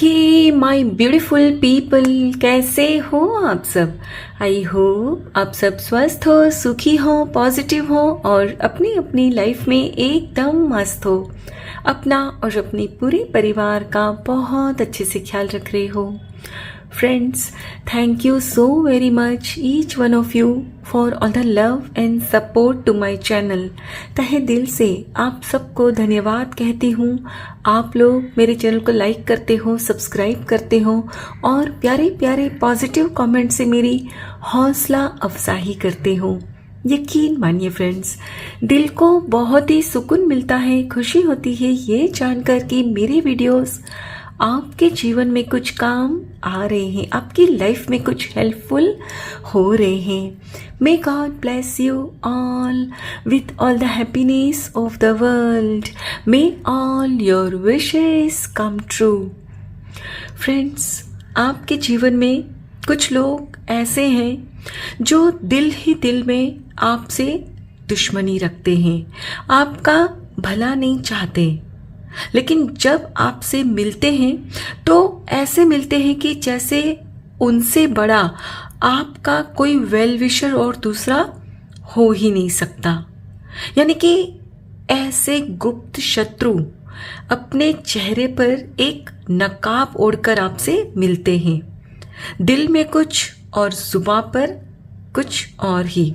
Hey my beautiful people, कैसे हो आप सब। आई होप आप सब स्वस्थ हो, सुखी हो, पॉजिटिव हो और अपनी अपनी लाइफ में एकदम मस्त हो। अपना और अपने पूरे परिवार का बहुत अच्छे से ख्याल रख रहे हो। Friends, thank you so very much each one of you for all the love and support to my channel। तहे दिल से आप सबको धन्यवाद कहती हूँ। आप लोग मेरे चैनल को लाइक करते हो, सब्सक्राइब करते हो और प्यारे प्यारे पॉजिटिव कमेंट से मेरी हौसला अफजाई करते हो। यकीन मानिए फ्रेंड्स, दिल को बहुत ही सुकून मिलता है, खुशी होती है ये जानकर कि मेरे वीडियोस आपके जीवन में कुछ काम आ रहे हैं, आपकी लाइफ में कुछ हेल्पफुल हो रहे हैं। May God bless you all with all the happiness of the world. May all your wishes come true. Friends, आपके जीवन में कुछ लोग ऐसे हैं जो दिल ही दिल में आपसे दुश्मनी रखते हैं, आपका भला नहीं चाहते, लेकिन जब आपसे मिलते हैं तो ऐसे मिलते हैं कि जैसे उनसे बड़ा आपका कोई वेल विशर और दूसरा हो ही नहीं सकता। यानी कि ऐसे गुप्त शत्रु अपने चेहरे पर एक नकाब ओढ़कर आपसे मिलते हैं, दिल में कुछ और जुबान पर कुछ और ही।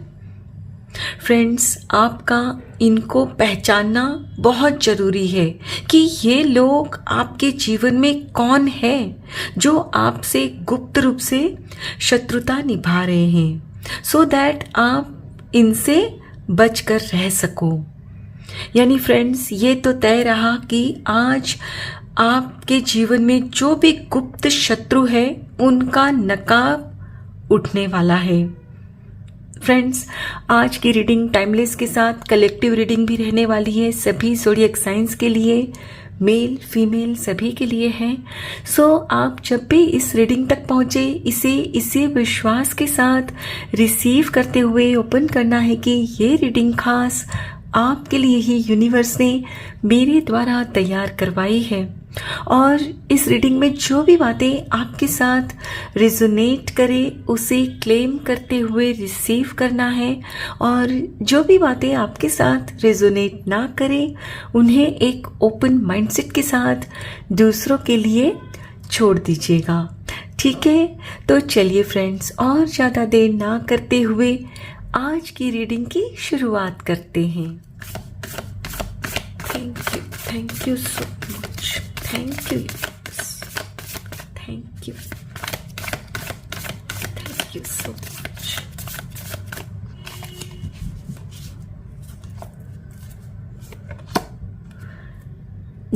फ्रेंड्स, आपका इनको पहचानना बहुत ज़रूरी है कि ये लोग आपके जीवन में कौन है जो आपसे गुप्त रूप से शत्रुता निभा रहे हैं, सो दैट आप इनसे बचकर रह सको। यानी फ्रेंड्स, ये तो तय रहा कि आज आपके जीवन में जो भी गुप्त शत्रु है उनका नकाब उठने वाला है। फ्रेंड्स, आज की रीडिंग टाइमलेस के साथ कलेक्टिव रीडिंग भी रहने वाली है, सभी ज़ोडिएक साइंस के लिए, मेल फीमेल सभी के लिए है। सो आप जब भी इस रीडिंग तक पहुँचे, इसे विश्वास के साथ रिसीव करते हुए ओपन करना है कि ये रीडिंग खास आपके लिए ही यूनिवर्स ने मेरे द्वारा तैयार करवाई है और इस रीडिंग में जो भी बातें आपके साथ रिजोनेट करे उसे क्लेम करते हुए रिसीव करना है और जो भी बातें आपके साथ रिजोनेट ना करे उन्हें एक ओपन माइंडसेट के साथ दूसरों के लिए छोड़ दीजिएगा। ठीक है, तो चलिए फ्रेंड्स, और ज़्यादा देर ना करते हुए आज की रीडिंग की शुरुआत करते हैं। Thank you so much. Thank you. Thank you. Thank you so much.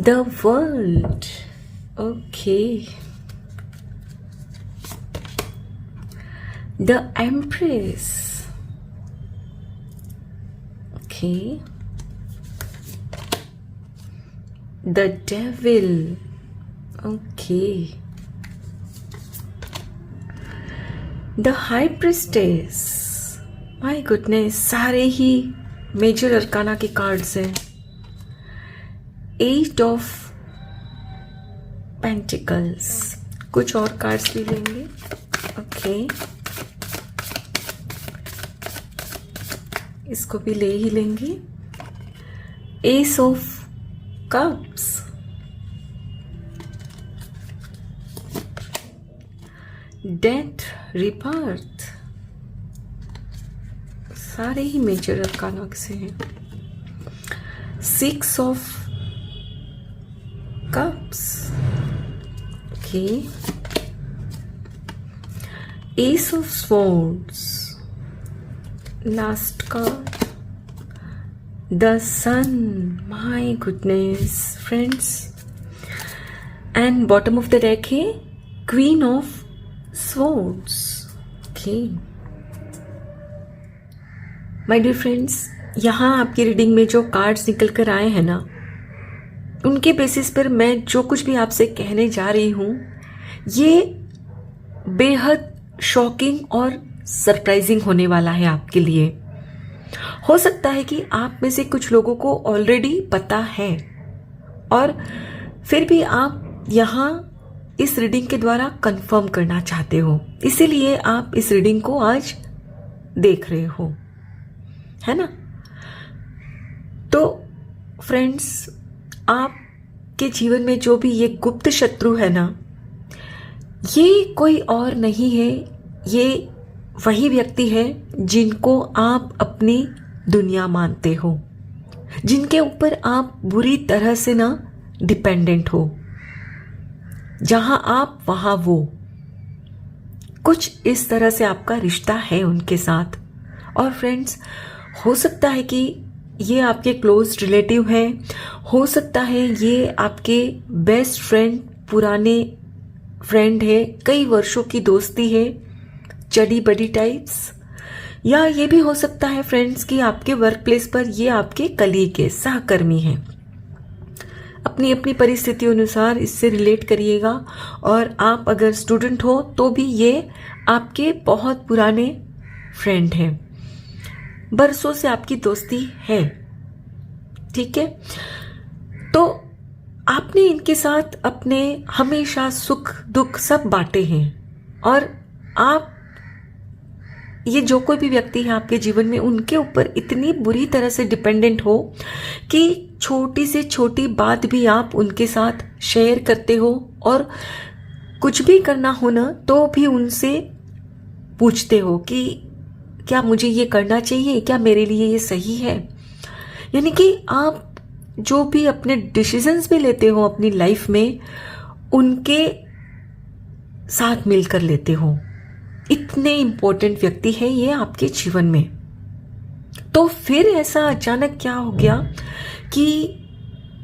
The world. Okay. The Empress. Okay. The Devil. Okay. The High Priestess. My goodness, सारे ही मेजर अरकाना के कार्ड्स हैं। 8 of Pentacles। कुछ और cards भी लेंगे। Okay, इसको भी ले ही लेंगे। Ace of Cups। Death rebirth. सारे ही मेजर अरकाना से हैं। 6 of Cups। Okay, Ace of Swords। Last card The Sun। My goodness friends, and bottom of the deck है Queen of Swords। Okay, my dear friends, यहाँ आपकी reading में जो cards निकल कर आए हैं ना, उनके बेसिस पर मैं जो कुछ भी आपसे कहने जा रही हूँ ये बेहद शॉकिंग और सरप्राइजिंग होने वाला है आपके लिए। हो सकता है कि आप में से कुछ लोगों को ऑलरेडी पता है और फिर भी आप यहाँ इस रीडिंग के द्वारा कंफर्म करना चाहते हो, इसीलिए आप इस रीडिंग को आज देख रहे हो, है ना। तो फ्रेंड्स, आपके जीवन में जो भी ये गुप्त शत्रु है ना, ये कोई और नहीं है, ये वही व्यक्ति है जिनको आप अपनी दुनिया मानते हो, जिनके ऊपर आप बुरी तरह से ना डिपेंडेंट हो। जहां आप वहां वो, कुछ इस तरह से आपका रिश्ता है उनके साथ। और फ्रेंड्स, हो सकता है कि ये आपके क्लोज रिलेटिव हैं, हो सकता है ये आपके बेस्ट फ्रेंड, पुराने फ्रेंड है, कई वर्षों की दोस्ती है, चडी बडी टाइप्स, या ये भी हो सकता है फ्रेंड्स कि आपके वर्क प्लेस पर ये आपके कलीग है, सहकर्मी हैं। अपनी अपनी परिस्थिति अनुसार इससे रिलेट करिएगा। और आप अगर स्टूडेंट हो तो भी ये आपके बहुत पुराने फ्रेंड हैं, बरसों से आपकी दोस्ती है, ठीक है। तो आपने इनके साथ अपने हमेशा सुख दुख सब बांटे हैं, और आप ये जो कोई भी व्यक्ति है आपके जीवन में, उनके ऊपर इतनी बुरी तरह से डिपेंडेंट हो कि छोटी से छोटी बात भी आप उनके साथ शेयर करते हो, और कुछ भी करना हो ना तो भी उनसे पूछते हो कि क्या मुझे ये करना चाहिए, क्या मेरे लिए ये सही है। यानी कि आप जो भी अपने डिसीजंस भी लेते हो अपनी लाइफ में, उनके साथ मिलकर लेते हो। इतने इम्पोर्टेंट व्यक्ति है ये आपके जीवन में। तो फिर ऐसा अचानक क्या हो गया कि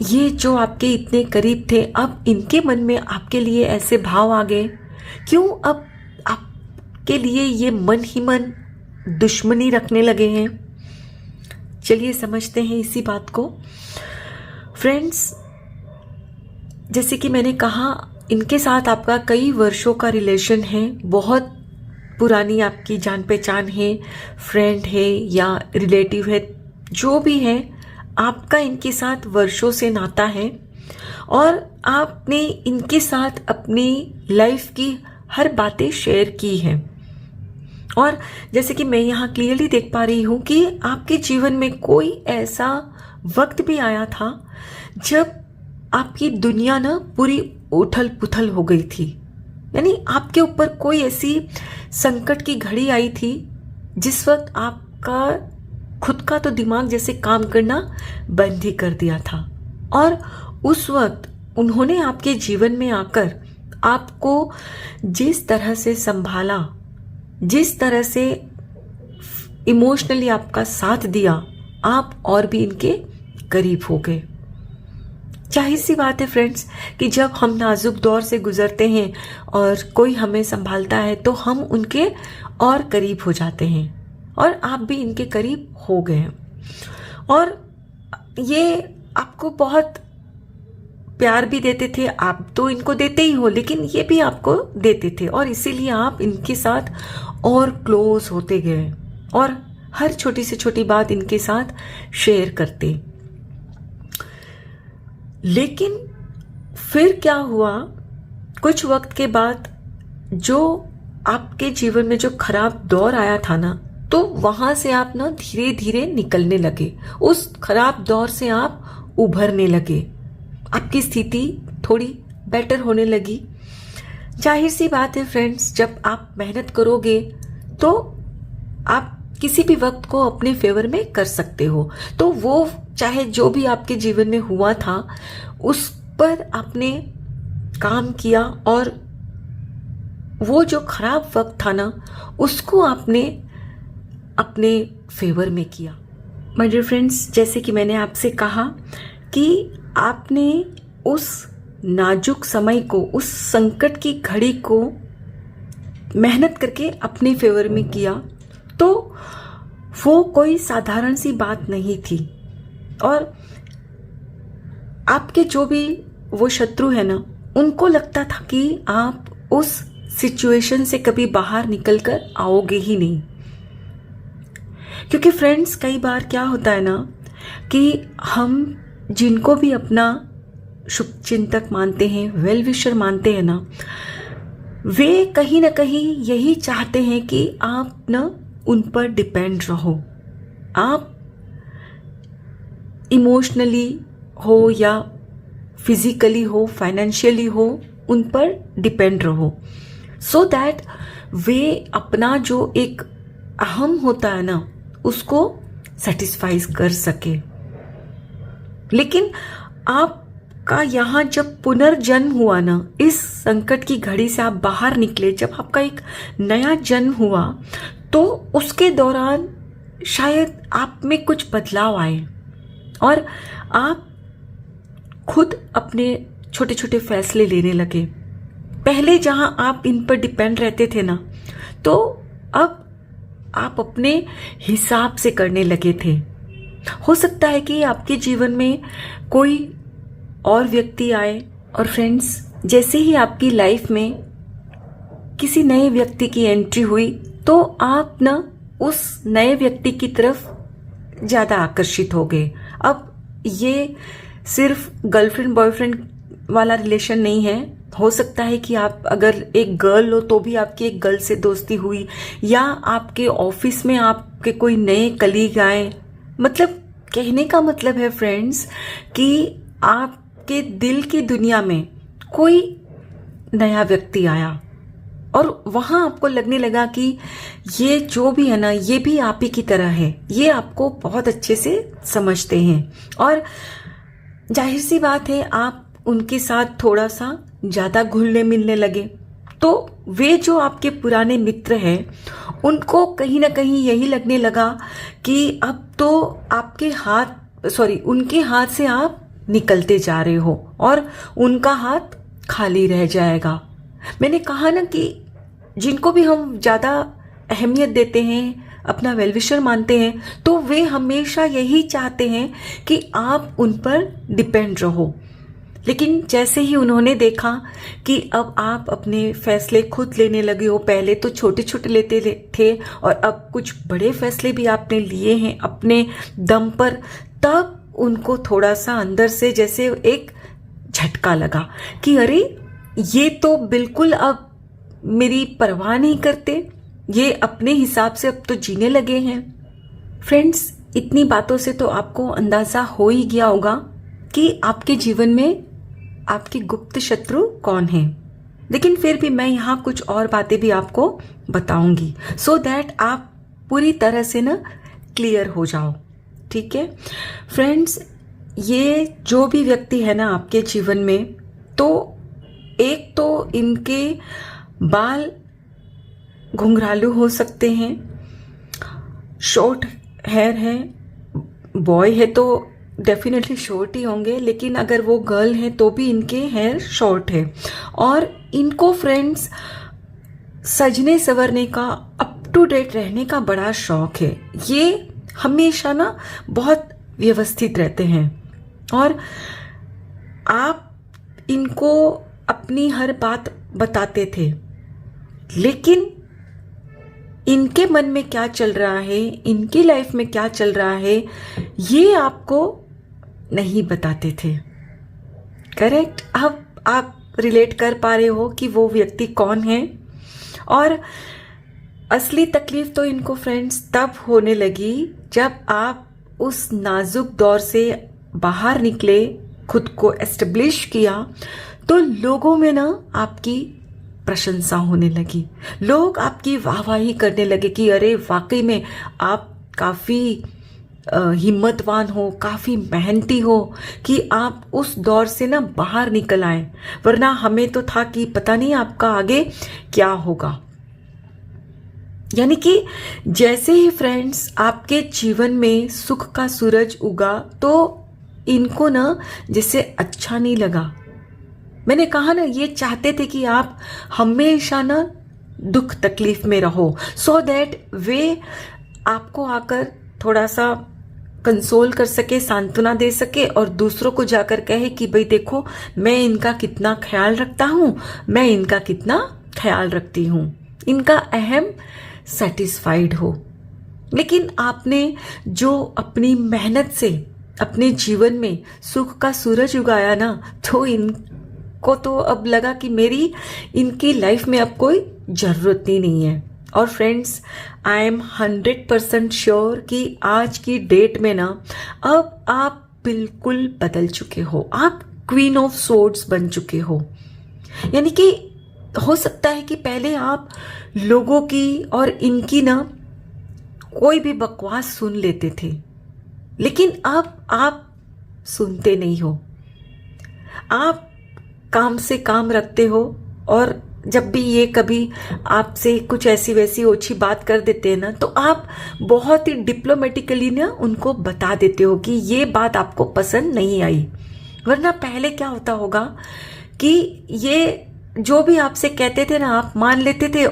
ये जो आपके इतने करीब थे, अब इनके मन में आपके लिए ऐसे भाव आ गए? क्यों अब आपके लिए ये मन ही मन दुश्मनी रखने लगे हैं? चलिए समझते हैं इसी बात को। फ्रेंड्स, जैसे कि मैंने कहा, इनके साथ आपका कई वर्षों का रिलेशन है, बहुत पुरानी आपकी जान पहचान है, फ्रेंड है या रिलेटिव है, जो भी है, आपका इनके साथ वर्षों से नाता है, और आपने इनके साथ अपनी लाइफ की हर बातें शेयर की हैं। और जैसे कि मैं यहाँ क्लियरली देख पा रही हूँ कि आपके जीवन में कोई ऐसा वक्त भी आया था जब आपकी दुनिया ना पूरी उथल पुथल हो गई थी। यानी आपके ऊपर कोई ऐसी संकट की घड़ी आई थी जिस वक्त आपका खुद का तो दिमाग जैसे काम करना बंद ही कर दिया था, और उस वक्त उन्होंने आपके जीवन में आकर आपको जिस तरह से संभाला, जिस तरह से इमोशनली आपका साथ दिया, आप और भी इनके करीब हो गए। जाहिर सी बात है फ्रेंड्स कि जब हम नाजुक दौर से गुजरते हैं और कोई हमें संभालता है तो हम उनके और करीब हो जाते हैं, और आप भी इनके करीब हो गए हैं। और ये आपको बहुत प्यार भी देते थे, आप तो इनको देते ही हो, लेकिन ये भी आपको देते थे, और इसीलिए आप इनके साथ और क्लोज होते गए और हर छोटी से छोटी बात इनके साथ शेयर करते। लेकिन फिर क्या हुआ, कुछ वक्त के बाद जो आपके जीवन में जो खराब दौर आया था ना, तो वहां से आप ना धीरे धीरे निकलने लगे, उस खराब दौर से आप उभरने लगे, आपकी स्थिति थोड़ी बेटर होने लगी। जाहिर सी बात है फ्रेंड्स, जब आप मेहनत करोगे तो आप किसी भी वक्त को अपने फेवर में कर सकते हो। तो वो चाहे जो भी आपके जीवन में हुआ था उस पर आपने काम किया, और वो जो खराब वक्त था ना उसको आपने अपने फेवर में किया। माय डियर फ्रेंड्स, जैसे कि मैंने आपसे कहा कि आपने उस नाजुक समय को, उस संकट की घड़ी को मेहनत करके अपने फेवर में किया, तो वो कोई साधारण सी बात नहीं थी। और आपके जो भी वो शत्रु है ना, उनको लगता था कि आप उस सिचुएशन से कभी बाहर निकलकर आओगे ही नहीं। क्योंकि फ्रेंड्स, कई बार क्या होता है ना कि हम जिनको भी अपना शुभचिंतक मानते हैं, वेल विशर मानते हैं ना, वे कहीं ना कहीं यही चाहते हैं कि आप ना उन पर डिपेंड रहो। आप इमोशनली हो या फिजिकली हो, फाइनेंशियली हो, उन पर डिपेंड रहो, सो दैट वे अपना जो एक अहम होता है ना उसको सेटिस्फाई कर सके। लेकिन आपका यहाँ जब पुनर्जन्म हुआ ना, इस संकट की घड़ी से आप बाहर निकले, जब आपका एक नया जन्म हुआ, तो उसके दौरान शायद आप में कुछ बदलाव आए और आप खुद अपने छोटे छोटे फैसले लेने लगे। पहले जहां आप इन पर डिपेंड रहते थे ना, तो अब आप अपने हिसाब से करने लगे थे। हो सकता है कि आपके जीवन में कोई और व्यक्ति आए और फ्रेंड्स, जैसे ही आपकी लाइफ में किसी नए व्यक्ति की एंट्री हुई तो आप ना उस नए व्यक्ति की तरफ ज़्यादा आकर्षित हो गए। अब ये सिर्फ गर्लफ्रेंड बॉयफ्रेंड वाला रिलेशन नहीं है। हो सकता है कि आप अगर एक गर्ल हो तो भी आपकी एक गर्ल से दोस्ती हुई, या आपके ऑफिस में आपके कोई नए कलीग आए। मतलब कहने का मतलब है फ्रेंड्स कि आपके दिल की दुनिया में कोई नया व्यक्ति आया और वहां आपको लगने लगा कि ये जो भी है ना, ये भी आप ही की तरह है, ये आपको बहुत अच्छे से समझते हैं। और जाहिर सी बात है, आप उनके साथ थोड़ा सा ज़्यादा घुलने मिलने लगे। तो वे जो आपके पुराने मित्र हैं, उनको कहीं ना कहीं यही लगने लगा कि अब तो उनके हाथ से आप निकलते जा रहे हो और उनका हाथ खाली रह जाएगा। मैंने कहा ना कि जिनको भी हम ज़्यादा अहमियत देते हैं, अपना वेलविशर मानते हैं, तो वे हमेशा यही चाहते हैं कि आप उन पर डिपेंड रहो। लेकिन जैसे ही उन्होंने देखा कि अब आप अपने फैसले खुद लेने लगे हो, पहले तो छोटे छोटे लेते थे और अब कुछ बड़े फैसले भी आपने लिए हैं अपने दम पर, तब उनको थोड़ा सा अंदर से जैसे एक झटका लगा कि अरे ये तो बिल्कुल अब मेरी परवाह नहीं करते, ये अपने हिसाब से अब तो जीने लगे हैं। फ्रेंड्स, इतनी बातों से तो आपको अंदाजा हो ही गया होगा कि आपके जीवन में आपके गुप्त शत्रु कौन है। लेकिन फिर भी मैं यहाँ कुछ और बातें भी आपको बताऊंगी, सो दैट आप पूरी तरह से ना क्लियर हो जाओ। ठीक है फ्रेंड्स, ये जो भी व्यक्ति है ना आपके जीवन में, तो एक तो इनके बाल घुंघरालू हो सकते हैं, शॉर्ट हेयर है, बॉय है तो डेफिनेटली शॉर्ट ही होंगे, लेकिन अगर वो गर्ल है तो भी इनके हेयर शॉर्ट है। और इनको फ्रेंड्स सजने संवरने का, अप टू डेट रहने का बड़ा शौक है। ये हमेशा ना बहुत व्यवस्थित रहते हैं और आप इनको अपनी हर बात बताते थे, लेकिन इनके मन में क्या चल रहा है, इनकी लाइफ में क्या चल रहा है, ये आपको नहीं बताते थे। करेक्ट? अब आप रिलेट कर पा रहे हो कि वो व्यक्ति कौन है। और असली तकलीफ तो इनको फ्रेंड्स तब होने लगी जब आप उस नाजुक दौर से बाहर निकले, खुद को एस्टेब्लिश किया, तो लोगों में ना आपकी प्रशंसा होने लगी। लोग आपकी वाहवाही करने लगे कि अरे वाकई में आप काफ़ी हिम्मतवान हो, काफ़ी मेहनती हो कि आप उस दौर से ना बाहर निकल आए, वरना हमें तो था कि पता नहीं आपका आगे क्या होगा। यानी कि जैसे ही फ्रेंड्स आपके जीवन में सुख का सूरज उगा तो इनको ना जैसे अच्छा नहीं लगा। मैंने कहा ना, ये चाहते थे कि आप हमेशा ना दुख तकलीफ में रहो, सो दैट वे आपको आकर थोड़ा सा कंसोल कर सके, सांत्वना दे सके और दूसरों को जाकर कहे कि भाई देखो मैं इनका कितना ख्याल रखता हूं, मैं इनका कितना ख्याल रखती हूं, इनका अहम सेटिस्फाइड हो। लेकिन आपने जो अपनी मेहनत से अपने जीवन में सुख का सूरज उगाया ना, तो इनको तो अब लगा कि मेरी इनकी लाइफ में अब कोई ज़रूरत ही नहीं है। और फ्रेंड्स, आई एम 100% श्योर कि आज की डेट में ना अब आप बिल्कुल बदल चुके हो, आप क्वीन ऑफ सोर्ड्स बन चुके हो। यानी कि हो सकता है कि पहले आप लोगों की और इनकी ना कोई भी बकवास सुन लेते थे, लेकिन अब आप सुनते नहीं हो। आप काम से काम रखते हो, और जब भी ये कभी आपसे कुछ ऐसी वैसी ओछी बात कर देते हैं ना, तो आप बहुत ही डिप्लोमेटिकली ना उनको बता देते हो कि ये बात आपको पसंद नहीं आई। वरना पहले क्या होता होगा कि ये जो भी आपसे कहते थे ना, आप मान लेते थे,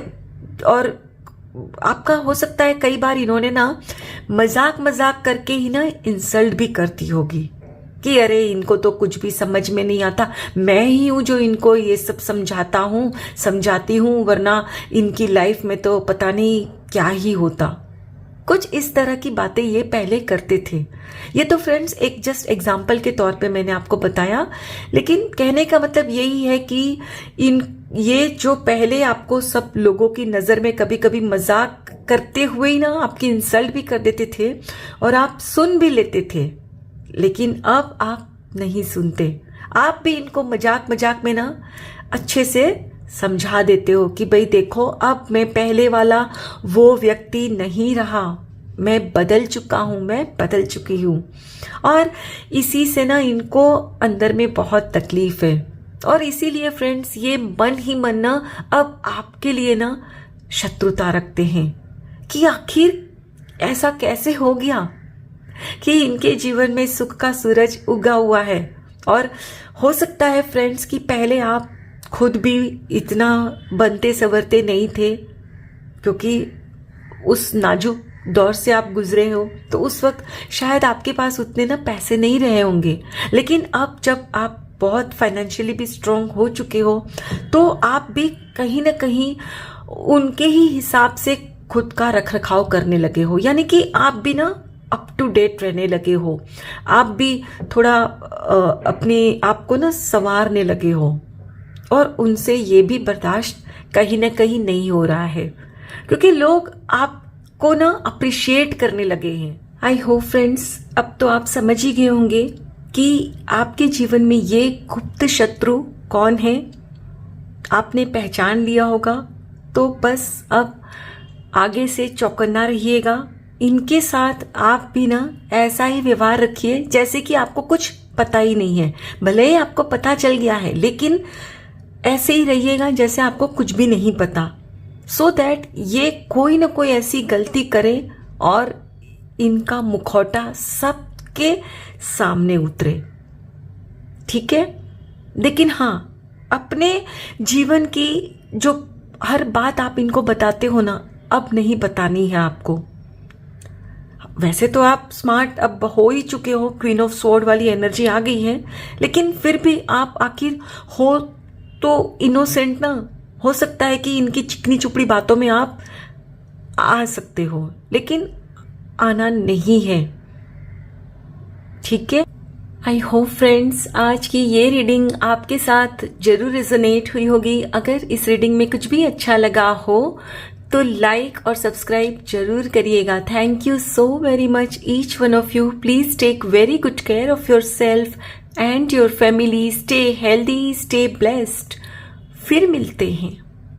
और आपका हो सकता है कई बार इन्होंने ना मजाक करके ही ना इंसल्ट भी करती होगी कि अरे इनको तो कुछ भी समझ में नहीं आता, मैं ही हूँ जो इनको ये सब समझाती हूँ, वरना इनकी लाइफ में तो पता नहीं क्या ही होता। कुछ इस तरह की बातें ये पहले करते थे। ये तो फ्रेंड्स एक जस्ट एग्जाम्पल के तौर पे मैंने आपको बताया, लेकिन कहने का मतलब यही है कि ये जो पहले आपको सब लोगों की नज़र में कभी कभी मजाक करते हुए ही ना आपकी इंसल्ट भी कर देते थे, और आप सुन भी लेते थे, लेकिन अब आप नहीं सुनते। आप भी इनको मजाक में ना अच्छे से समझा देते हो कि भाई देखो, अब मैं पहले वाला वो व्यक्ति नहीं रहा, मैं बदल चुका हूँ, मैं बदल चुकी हूँ। और इसी से ना इनको अंदर में बहुत तकलीफ है, और इसीलिए फ्रेंड्स ये मन ही मन ना अब आपके लिए ना शत्रुता रखते हैं कि आखिर ऐसा कैसे हो गया कि इनके जीवन में सुख का सूरज उगा हुआ है। और हो सकता है फ्रेंड्स कि पहले आप खुद भी इतना बनते संवरते नहीं थे, क्योंकि उस नाजुक दौर से आप गुजरे हो, तो उस वक्त शायद आपके पास उतने ना पैसे नहीं रहे होंगे। लेकिन अब जब आप बहुत फाइनेंशियली भी स्ट्रांग हो चुके हो, तो आप भी कहीं ना कहीं उनके ही हिसाब से खुद का रख रखाव करने लगे हो। यानी कि आप भी ना अप टू डेट रहने लगे हो, आप भी थोड़ा अपने आप को ना संवारने लगे हो, और उनसे ये भी बर्दाश्त कहीं ना कहीं नहीं हो रहा है, क्योंकि लोग आपको ना अप्रिशिएट करने लगे हैं। आई होप फ्रेंड्स अब तो आप समझ ही गए होंगे कि आपके जीवन में ये गुप्त शत्रु कौन है। आपने पहचान लिया होगा, तो बस अब आगे से चौकन्ना रहिएगा। इनके साथ आप भी ना ऐसा ही व्यवहार रखिए जैसे कि आपको कुछ पता ही नहीं है। भले ही आपको पता चल गया है, लेकिन ऐसे ही रहिएगा जैसे आपको कुछ भी नहीं पता, सो दैट ये कोई ना कोई ऐसी गलती करे और इनका मुखौटा सबके सामने उतरे। ठीक है, लेकिन हाँ, अपने जीवन की जो हर बात आप इनको बताते हो ना, अब नहीं बतानी है आपको। वैसे तो आप स्मार्ट अब हो ही चुके हो, क्वीन ऑफ स्वॉर्ड वाली एनर्जी आ गई है, लेकिन फिर भी आप आखिर हो तो इनोसेंट ना। हो सकता है कि इनकी चिकनी चुपड़ी बातों में आप आ सकते हो, लेकिन आना नहीं है। ठीक है, आई होप फ्रेंड्स आज की ये रीडिंग आपके साथ जरूर रेजोनेट हुई होगी। अगर इस रीडिंग में कुछ भी अच्छा लगा हो तो लाइक और सब्सक्राइब जरूर करिएगा। Thank you so very much each one of you. Please take very good care of yourself and your family. Stay healthy, stay blessed. फिर मिलते हैं।